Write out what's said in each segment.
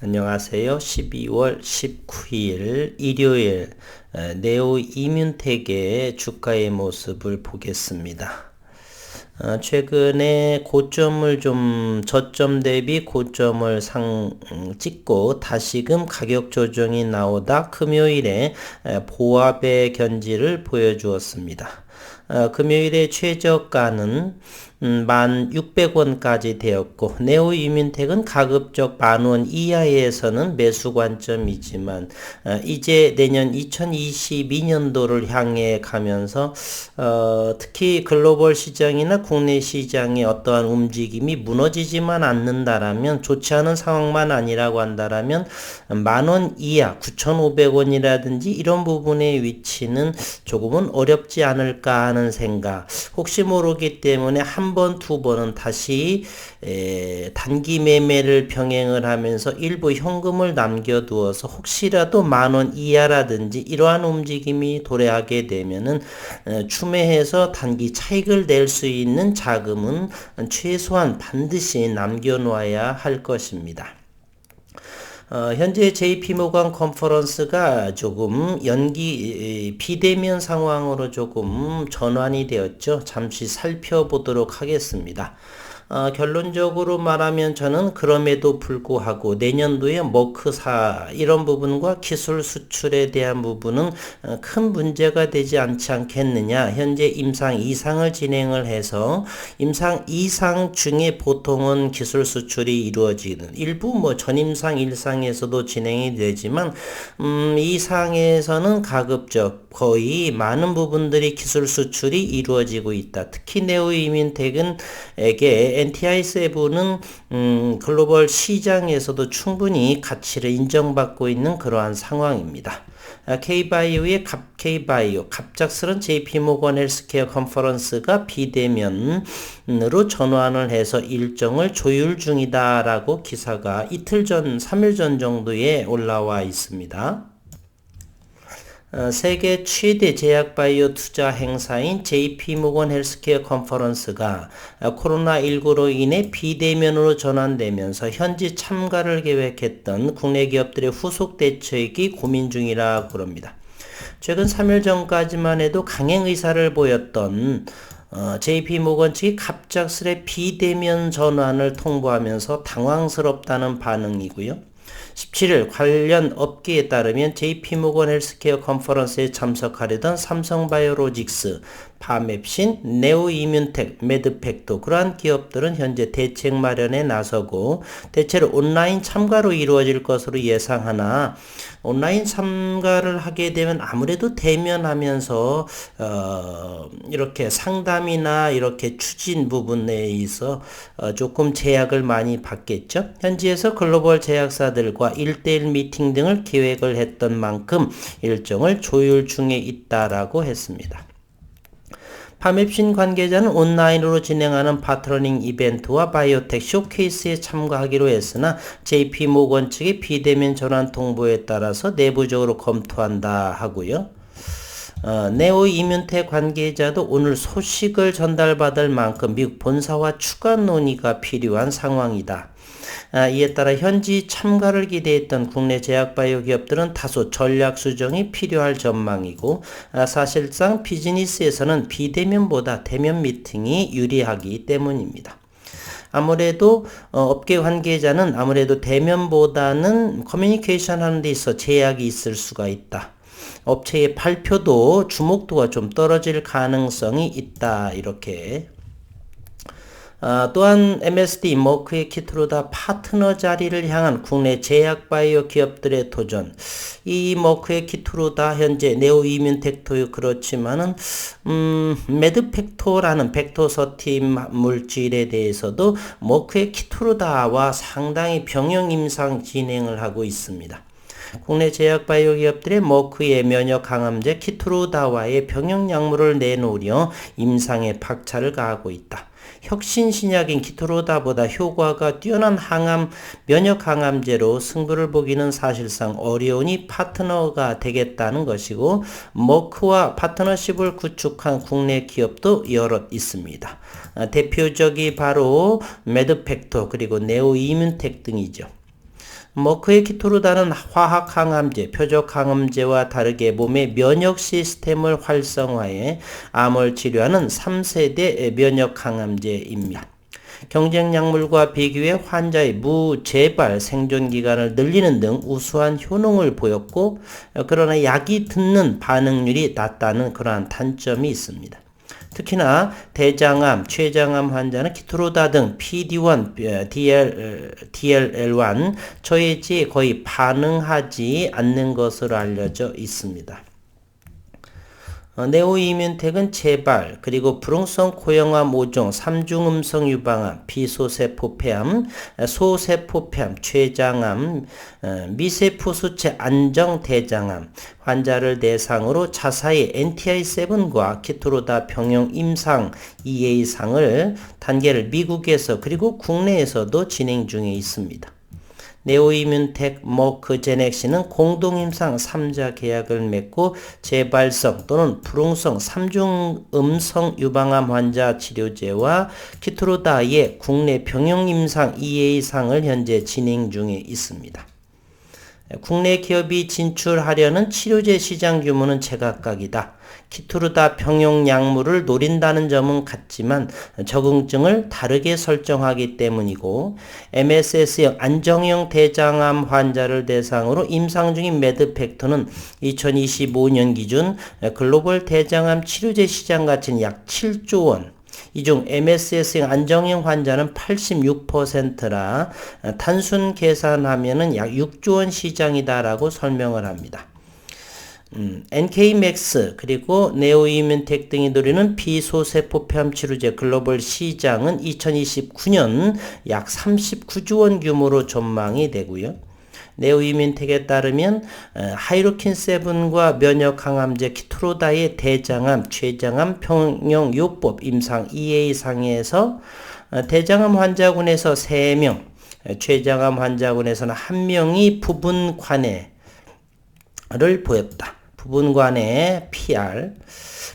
안녕하세요. 12월 19일 일요일 네오 이뮨텍의 주가의 모습을 보겠습니다. 최근에 고점을 저점 대비 고점을 찍고 다시금 가격 조정이 나오다 금요일에 보합의 견지를 보여주었습니다. 금요일에 최저가는 1,600원까지 되었고 네오 이뮨텍은 가급적 10,000원 이하에서는 매수 관점이지만 이제 내년 2022년도를 향해 가면서 특히 글로벌 시장이나 국내 시장의 어떠한 움직임이 무너지지만 않는다라면, 좋지 않은 상황만 아니라고 한다라면 10,000원 이하 9,500원이라든지 이런 부분의 위치는 조금은 어렵지 않을까 하는 생각. 혹시 모르기 때문에 한 번, 두 번은 다시 단기 매매를 병행을 하면서 일부 현금을 남겨두어서 혹시라도 10,000원 이하라든지 이러한 움직임이 도래하게 되면은 추매해서 단기 차익을 낼 수 있는 자금은 최소한 반드시 남겨놓아야 할 것입니다. 현재 JP모건 컨퍼런스가 조금 비대면 상황으로 조금 전환이 되었죠. 잠시 살펴보도록 하겠습니다. 결론적으로 말하면 저는 그럼에도 불구하고 내년도에 머크사 이런 부분과 기술 수출에 대한 부분은 큰 문제가 되지 않지 않겠느냐. 현재 임상 2상을 진행을 해서 임상 2상 중에 보통은 기술 수출이 이루어지는, 일부 전임상 1상에서도 진행이 되지만 2상에서는 가급적 거의 많은 부분들이 기술 수출이 이루어지고 있다. 특히 네오 이뮨텍에게 NTI7은 글로벌 시장에서도 충분히 가치를 인정받고 있는 그러한 상황입니다. K바이오의 K바이오 갑작스런 JP모건 헬스케어 컨퍼런스가 비대면으로 전환을 해서 일정을 조율 중이다라고 기사가 이틀 전, 3일 전 정도에 올라와 있습니다. 세계 최대 제약바이오 투자 행사인 JP모건 헬스케어 컨퍼런스가 코로나19로 인해 비대면으로 전환되면서 현지 참가를 계획했던 국내 기업들의 후속 대책이 고민 중이라고 합니다. 최근 3일 전까지만 해도 강행 의사를 보였던 JP모건 측이 갑작스레 비대면 전환을 통보하면서 당황스럽다는 반응이고요. 17일 관련 업계에 따르면 JP모건 헬스케어 컨퍼런스에 참석하려던 삼성바이오로직스, 파맵신, 네오 이뮨텍, 메드팩도 그러한 기업들은 현재 대책 마련에 나서고 대체로 온라인 참가로 이루어질 것으로 예상하나, 온라인 참가를 하게 되면 아무래도 대면하면서 이렇게 상담이나 이렇게 추진 부분에 있어 조금 제약을 많이 받겠죠. 현지에서 글로벌 제약사들과 1대1 미팅 등을 계획을 했던 만큼 일정을 조율 중에 있다라고 했습니다. 파맵신 관계자는 온라인으로 진행하는 파트너링 이벤트와 바이오텍 쇼케이스에 참가하기로 했으나 JP모건 측의 비대면 전환 통보에 따라서 내부적으로 검토한다 하고요. 네오 이뮨텍 관계자도 오늘 소식을 전달받을 만큼 미국 본사와 추가 논의가 필요한 상황이다. 이에 따라 현지 참가를 기대했던 국내 제약바이오 기업들은 다소 전략 수정이 필요할 전망이고, 사실상 비즈니스에서는 비대면보다 대면 미팅이 유리하기 때문입니다. 아무래도 업계 관계자는 아무래도 대면보다는 커뮤니케이션 하는 데 있어 제약이 있을 수가 있다. 업체의 발표도 주목도가 좀 떨어질 가능성이 있다. 이렇게. 또한 MSD 머크의 키트로다 파트너 자리를 향한 국내 제약바이오 기업들의 도전. 이 머크의 키트로다 현재 네오 이뮨텍도 그렇지만은 메드팩토라는 벡토서팀 물질에 대해서도 머크의 키트로다와 상당히 병영 임상 진행을 하고 있습니다. 국내 제약바이오 기업들의 머크의 면역 강암제 키트로다와의 병영 약물을 내놓으려 임상에 박차를 가하고 있다. 혁신 신약인 키트로다보다 효과가 뛰어난 면역 항암제로 승부를 보기는 사실상 어려우니 파트너가 되겠다는 것이고, 머크와 파트너십을 구축한 국내 기업도 여럿 있습니다. 대표적이 바로 메드팩토 그리고 네오 이뮨텍 등이죠. 머크의 키토르다는 화학 항암제, 표적 항암제와 다르게 몸의 면역 시스템을 활성화해 암을 치료하는 3세대 면역 항암제입니다. 경쟁 약물과 비교해 환자의 무재발 생존 기간을 늘리는 등 우수한 효능을 보였고, 그러나 약이 듣는 반응률이 낮다는 그러한 단점이 있습니다. 특히나 대장암, 췌장암 환자는 키토르다 등 PD-1, DLL1 저해제에 거의 반응하지 않는 것으로 알려져 있습니다. 네오이뮨텍은 재발, 그리고 불응성 고형암 5종, 3중 음성 유방암, 비소세포폐암, 소세포폐암, 췌장암, 미세포수체 안정대장암 환자를 대상으로 자사의 NTI7과 키토르다 병용 임상 EA상을 단계를 미국에서 그리고 국내에서도 진행 중에 있습니다. 네오이뮨텍, 머크, 제넥시는 공동임상 3자 계약을 맺고 재발성 또는 불응성 3중 음성 유방암 환자 치료제와 키토르다의 국내 병용임상 EA상을 현재 진행 중에 있습니다. 국내 기업이 진출하려는 치료제 시장 규모는 제각각이다. 키토르다 병용 약물을 노린다는 점은 같지만 적응증을 다르게 설정하기 때문이고, MSS형 안정형 대장암 환자를 대상으로 임상 중인 매드팩토는 2025년 기준 글로벌 대장암 치료제 시장 가치는 약 7조 원, 이 중 MSS형 안정형 환자는 86%라 단순 계산하면은 약 6조 원 시장이다라고 설명을 합니다. NK맥스 그리고 네오이뮨텍 등이 노리는 비소세포폐암 치료제 글로벌 시장은 2029년 약 39조 원 규모로 전망이 되고요. 네오이뮨텍에 따르면 하이로킨7과 면역 항암제 키토르다의 대장암, 췌장암 병용 요법 임상 EA상에서 대장암 환자군에서 3명, 췌장암 환자군에서는 1명이 부분 관해를 보였다. 부분 관해 PR.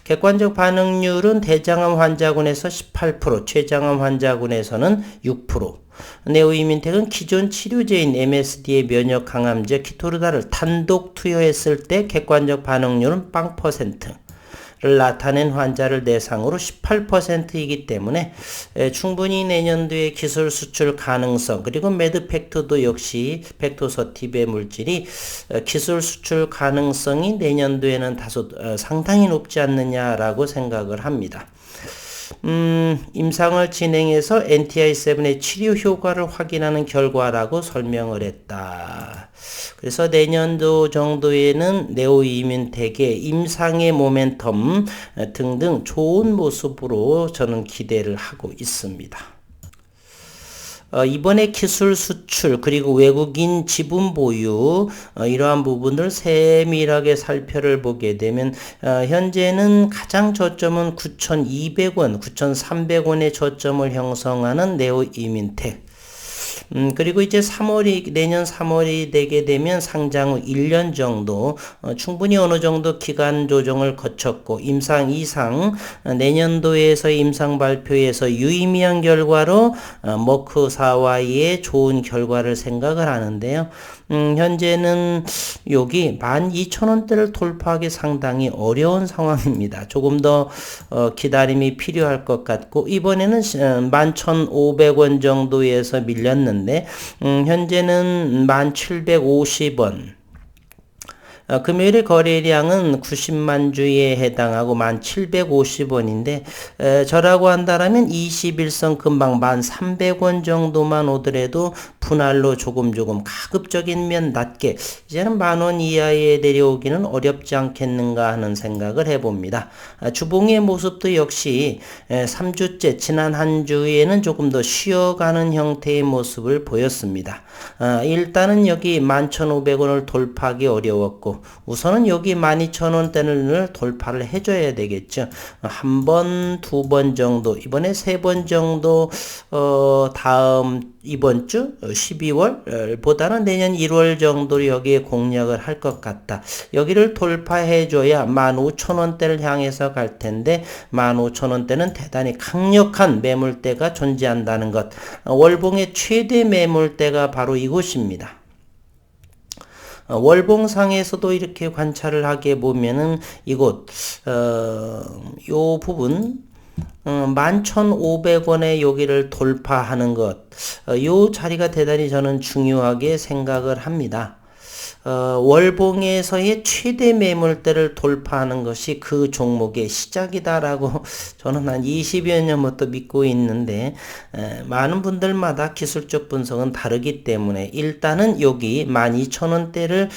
객관적 반응률은 대장암 환자군에서 18%, 췌장암 환자군에서는 6%. 네오이뮨텍은 기존 치료제인 MSD의 면역 항암제 키토르다를 단독 투여했을 때 객관적 반응률은 0%를 나타낸 환자를 대상으로 18%이기 때문에 충분히 내년도에 기술 수출 가능성, 그리고 매드팩토도 역시 팩토서티베 물질이 기술 수출 가능성이 내년도에는 다소 상당히 높지 않느냐라고 생각을 합니다. 임상을 진행해서 NTI7의 치료 효과를 확인하는 결과라고 설명을 했다. 그래서 내년도 정도에는 네오이뮨텍의 임상의 모멘텀 등등 좋은 모습으로 저는 기대를 하고 있습니다. 이번에 기술 수출 그리고 외국인 지분 보유 이러한 부분을 세밀하게 살펴를 보게 되면 현재는 가장 저점은 9,200원, 9,300원의 저점을 형성하는 네오이뮨텍. 그리고 이제 내년 3월이 되게 되면 상장 후 1년 정도 충분히 어느 정도 기간 조정을 거쳤고 임상 이상 내년도에서의 임상 발표에서 유의미한 결과로 머크사와의 좋은 결과를 생각을 하는데요. 현재는 여기 12,000원대를 돌파하기 상당히 어려운 상황입니다. 조금 더 기다림이 필요할 것 같고, 이번에는 11,500원 정도에서 밀렸는데 현재는 1,750원. 금요일의 거래량은 90만 주에 해당하고 1,750원인데 저라고 한다면 21선 금방 1,300원 정도만 오더라도 분할로 조금 가급적인 면 낮게 이제는 10,000원 이하에 내려오기는 어렵지 않겠는가 하는 생각을 해봅니다. 주봉의 모습도 역시 3주째 지난 한 주에는 조금 더 쉬어가는 형태의 모습을 보였습니다. 일단은 여기 11,500원을 돌파하기 어려웠고 우선은 여기 12,000원대를 돌파를 해줘야 되겠죠. 한 번, 두 번 정도, 이번에 3번 정도 이번 주 12월 보다는 내년 1월 정도로 여기에 공략을 할 것 같다. 여기를 돌파해줘야 15,000원대를 향해서 갈 텐데 15,000원대는 대단히 강력한 매물대가 존재한다는 것. 월봉의 최대 매물대가 바로 이곳입니다. 월봉상에서도 이렇게 관찰을 하게 보면은 이곳 요 부분 11,500원의 여기를 돌파하는 것, 요 자리가 대단히 저는 중요하게 생각을 합니다. 월봉에서의 최대 매물대를 돌파하는 것이 그 종목의 시작이다라고 저는 한 20여 년부터 믿고 있는데, 많은 분들마다 기술적 분석은 다르기 때문에 일단은 여기 12,000원대를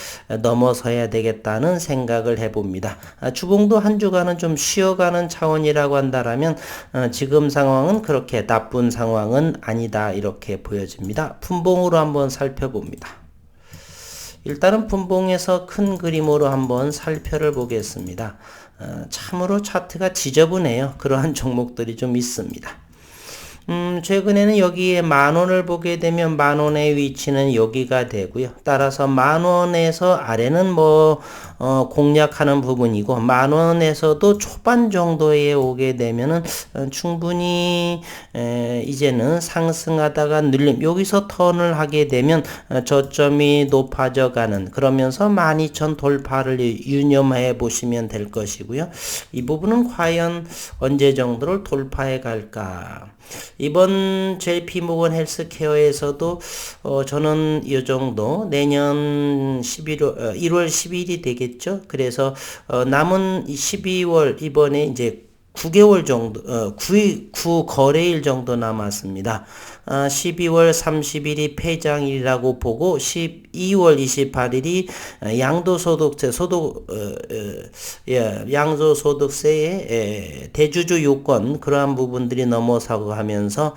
넘어서야 되겠다는 생각을 해봅니다. 주봉도 한 주간은 좀 쉬어가는 차원이라고 한다라면 지금 상황은 그렇게 나쁜 상황은 아니다, 이렇게 보여집니다. 분봉으로 한번 살펴봅니다. 일단은 분봉에서 큰 그림으로 한번 살펴를 보겠습니다. 참으로 차트가 지저분해요. 그러한 종목들이 좀 있습니다. 최근에는 여기에 10,000원을 보게 되면 10,000원의 위치는 여기가 되고요. 따라서 10,000원에서 아래는 공략하는 부분이고, 10,000원에서도 초반 정도에 오게 되면은 충분히 이제는 상승하다가 눌림, 여기서 턴을 하게 되면 저점이 높아져 가는, 그러면서 12,000 돌파를 유념해 보시면 될 것이고요. 이 부분은 과연 언제 정도를 돌파해 갈까? 이번 JP모건 헬스케어에서도 저는 이 정도 내년 1월 10일이 되겠죠. 그래서 남은 12월 이번에 이제 9개월 정도, 9 거래일 정도 남았습니다. 12월 30일이 폐장일이라고 보고 12월 28일이 양도소득세 양도소득세의 대주주 요건, 그러한 부분들이 넘어서고 하면서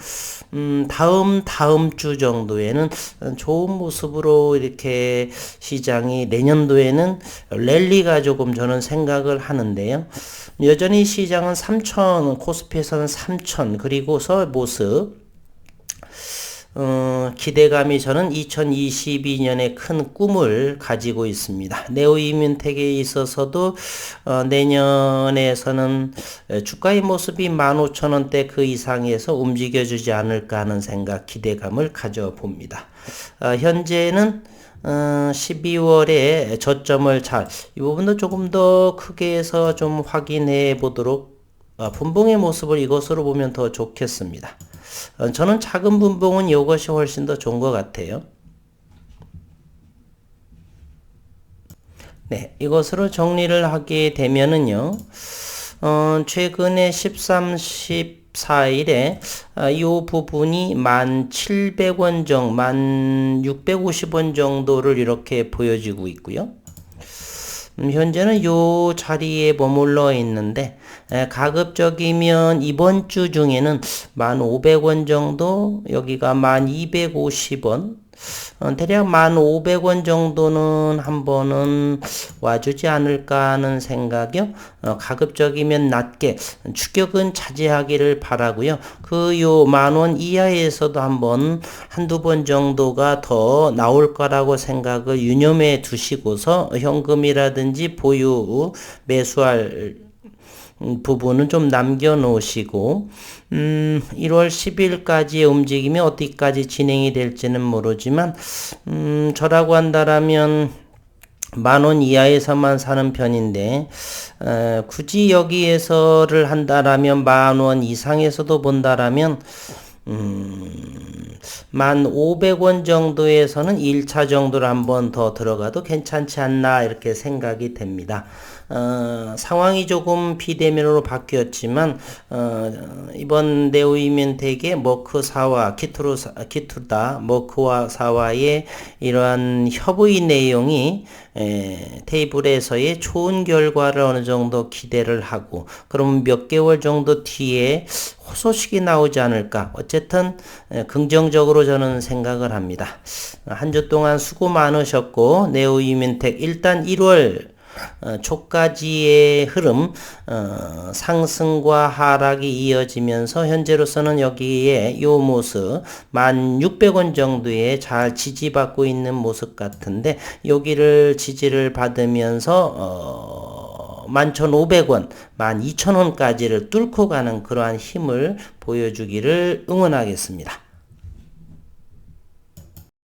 다음 주 정도에는 좋은 모습으로 이렇게 시장이 내년도에는 랠리가 조금 저는 생각을 하는데요. 여전히 시장은 3,000, 코스피에서는 3,000, 그리고서 모습, 기대감이 저는 2022년에 큰 꿈을 가지고 있습니다. 네오이민텍에 있어서도 내년에서는 주가의 모습이 15,000원대 그 이상에서 움직여주지 않을까 하는 생각, 기대감을 가져봅니다. 현재는 12월에 저점을 이 부분도 조금 더 크게 해서 좀 확인해 보도록, 분봉의 모습을 이것으로 보면 더 좋겠습니다. 저는 작은 분봉은 이것이 훨씬 더 좋은 것 같아요. 네, 이것으로 정리를 하게 되면은요, 최근에 13, 14일에 이 부분이 1,700원 1,650원 정도를 이렇게 보여지고 있고요. 현재는 이 자리에 머물러 있는데, 가급적이면 이번 주 중에는 1,500원 정도, 여기가 1,250원, 대략 1,500원 정도는 한 번은 와주지 않을까 하는 생각이요. 가급적이면 낮게 추격은 자제하기를 바라고요. 그 요 10,000원 이하에서도 한두 번 정도가 더 나올 거라고 생각을 유념해 두시고서 현금이라든지 보유 매수할 부분은 좀 남겨 놓으시고, 1월 10일까지의 움직임이 어디까지 진행이 될지는 모르지만, 저라고 한다라면 10,000원 이하에서만 사는 편인데, 굳이 여기에서를 한다라면 10,000원 이상에서도 본다라면 1,500원 정도에서는 1차 정도를 한번 더 들어가도 괜찮지 않나, 이렇게 생각이 됩니다. 상황이 조금 비대면으로 바뀌었지만, 이번 네오이민텍의 머크사와 키투다 머크사와의 이러한 협의 내용이 테이블에서의 좋은 결과를 어느 정도 기대를 하고, 그러면 몇 개월 정도 뒤에 호소식이 나오지 않을까. 어쨌든 긍정적으로 저는 생각을 합니다. 한 주 동안 수고 많으셨고, 네오이민텍 일단 1월 초까지의 흐름, 상승과 하락이 이어지면서 현재로서는 여기에 요 모습 1,600원 정도에 잘 지지받고 있는 모습 같은데, 여기를 지지를 받으면서 11,500원, 12,000원까지를 뚫고 가는 그러한 힘을 보여주기를 응원하겠습니다.